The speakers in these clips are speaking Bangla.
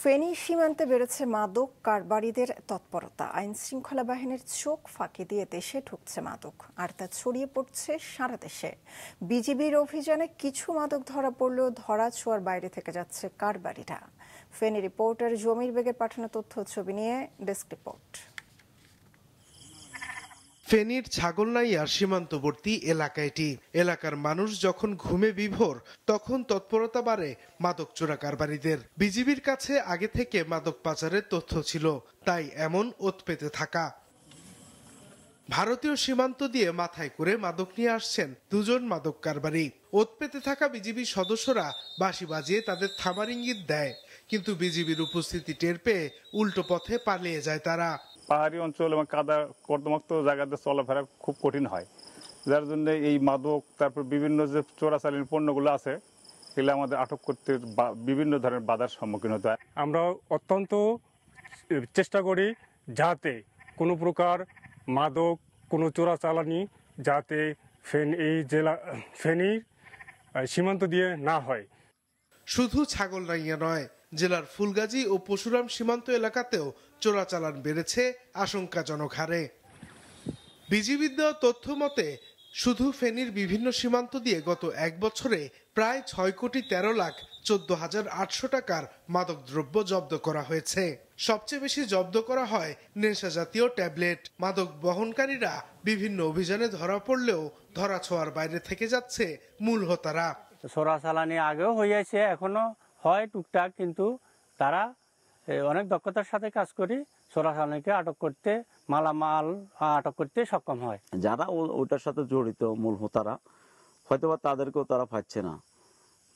ফেনী সীমান্তে বেড়েছে মাদক কারবারিদের তৎপরতা। আইন শৃঙ্খলা বাহিনীর চোখ ফাঁকি দিয়ে দেশে ঢুকছে মাদক, আর তা ছড়িয়ে পড়ছে সারা দেশে। বিজিবির অভিযানে কিছু মাদক ধরা পড়লেও ধরা ছোঁয়ার বাইরে থেকে যাচ্ছে কারবারিরা। ফেনী রিপোর্টার জমির বেগের পাঠানো তথ্য ছবি নিয়ে ডেস্ক রিপোর্ট। ফেনীর ছাগলনাইয়ার সীমান্তবর্তী এলাকা এটি। এলাকার মানুষ যখন ঘুমে বিভোর তখন তৎপরতা বাড়ে মাদক চোরা কারবারিদের। বিজিবির কাছে আগে থেকে মাদক পাচারের তথ্য ছিল, তাই এমন ওত পেতে থাকা। ভারতীয় সীমান্ত দিয়ে মাথায় করে মাদক নিয়ে আসছেন দুজন মাদক কারবারি। ওত পেতে থাকা বিজিবি সদস্যরা বাঁশি বাজিয়ে তাদের থামার ইঙ্গিত দেয়, কিন্তু বিজিবির উপস্থিতি টের পেয়ে উল্টো পথে পালিয়ে যায় তারা। পাহাড়ি অঞ্চল এবং কাদা কর্দমাক্ত জায়গাতে চলাফেরা খুব কঠিন হয়, যার জন্য এই মাদক তারপর বিভিন্ন যে চোরাচালানি পণ্যগুলো আছে এগুলো আমাদের আটক করতে বিভিন্ন ধরনের বাধার সম্মুখীন হতে হয়। আমরা অত্যন্ত চেষ্টা করি যাতে কোনো প্রকার মাদক, কোনো চোরাচালানি যাতে ফেনীর সীমান্ত দিয়ে না হয়। শুধু ছাগলনাইয়া নয়, জেলার ফুলগাজী ও পশুরাম সীমান্ত এলাকাতেও চোরাচালান বেড়েছে আশঙ্কাজনক হারে। বিজিবির দেওয়া তথ্য মতে শুধু ফেনীর বিভিন্ন সীমান্ত দিয়ে গত এক বছরে প্রায় 6,13,14,800 টাকার মাদকদ্রব্য জব্দ করা হয়েছে। সবচেয়ে বেশি জব্দ করা হয় নেশা জাতীয় ট্যাবলেট। মাদক বহনকারীরা বিভিন্ন অভিযানে ধরা পড়লেও ধরাছোঁয়ার বাইরে থেকে যাচ্ছে মূল হোতারা। চোরাচালানি আগেও হয়েছে, এখনো হয় টুকটাক, কিন্তু তারা অনেক দক্ষতার সাথে কাজ করি চোরাচালানিকে আটক করতে, মালামাল আটক করতে সক্ষম হয়। যারা ওটার সাথে জড়িত মূল হোতারা, হয়তোবা তাদেরকেও তারা পাচ্ছে না।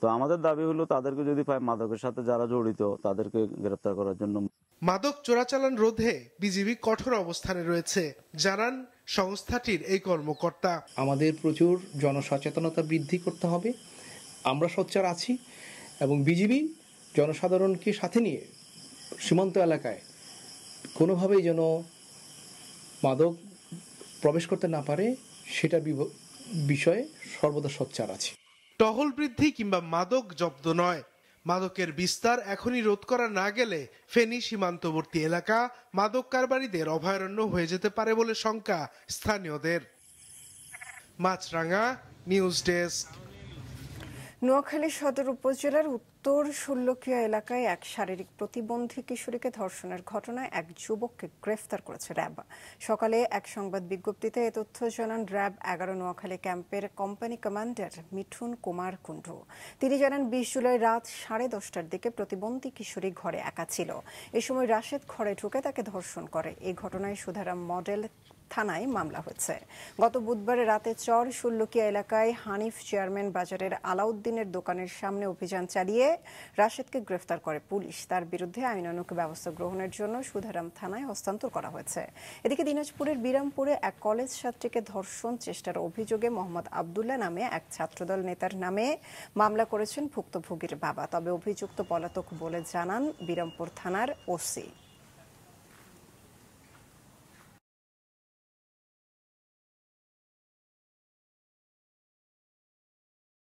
তো আমাদের দাবি হলো তাদেরকে যদি পায়, মাদকের সাথে যারা জড়িত তাদেরকে গ্রেফতার করার জন্য। মাদক চোরাচালান রোধে বিজিবি কঠোর অবস্থানে রয়েছে, জানান সংস্থাটির এই কর্মকর্তা। আমাদের প্রচুর জনসচেতনতা বৃদ্ধি করতে হবে। আমরা সোচ্চার আছি এবং বিজিবি জনসাধারণকে সাথে নিয়ে সীমান্ত এলাকায় কোনোভাবেই যেন মাদক প্রবেশ করতে না পারে সেটা বিষয়ে সর্বদা সোচ্চার আছে। টহল বৃদ্ধি কিংবা মাদক জব্দ নয়, মাদকের বিস্তার এখনই রোধ করা না গেলে ফেনী সীমান্তবর্তী এলাকা মাদক কারবারিদের অভয়ারণ্য হয়ে যেতে পারে বলে শঙ্কা স্থানীয়দের। মাছরাঙা, নিউজ ডেস্ক। নোয়াখালী সদর উপজেলার উত্তর ষোল্লকিয়া এলাকায় এক শারীরিক প্রতিবন্ধী কিশোরীকে ধর্ষণের ঘটনায় এক যুবককে গ্রেফতার করেছে র্যাব। সকালে এক সংবাদ বিজ্ঞপ্তিতে এ তথ্য জানান র্যাব 11 নোয়াখালী ক্যাম্পের কোম্পানি কমান্ডার মিঠুন কুমার কুণ্ডু। তিনি জানান 20 জুলাই রাত 10:30টার দিকে প্রতিবন্ধী কিশোরী ঘরে একা ছিল। এ সময় রাশেদ ঘরে ঢুকে তাকে ধর্ষণ করে। এই ঘটনায় সুধারাম মডেল থানায় মামলা হয়েছে। গত বুধবারে রাতে চর ষোল্লকিয়া এলাকায় হানিফ চেয়ারম্যান বাজারের আলাউদ্দিনের দোকানের সামনে অভিযান চালিয়ে রাশেদকে গ্রেফতার করে পুলিশ। তার বিরুদ্ধে আইনানুগ ব্যবস্থা গ্রহণের জন্য সুধারাম থানায় হস্তান্তর করা হয়েছে। এদিকে দিনাজপুরের বিরামপুরে এক কলেজ ছাত্রীকে ধর্ষণ চেষ্টার অভিযোগে মোহাম্মদ আবদুল্লাহ নামে এক ছাত্রদল নেতার নামে মামলা করেছেন ভুক্তভোগীর বাবা। তবে অভিযুক্ত পলাতক বলে জানান বিরামপুর থানার ওসি।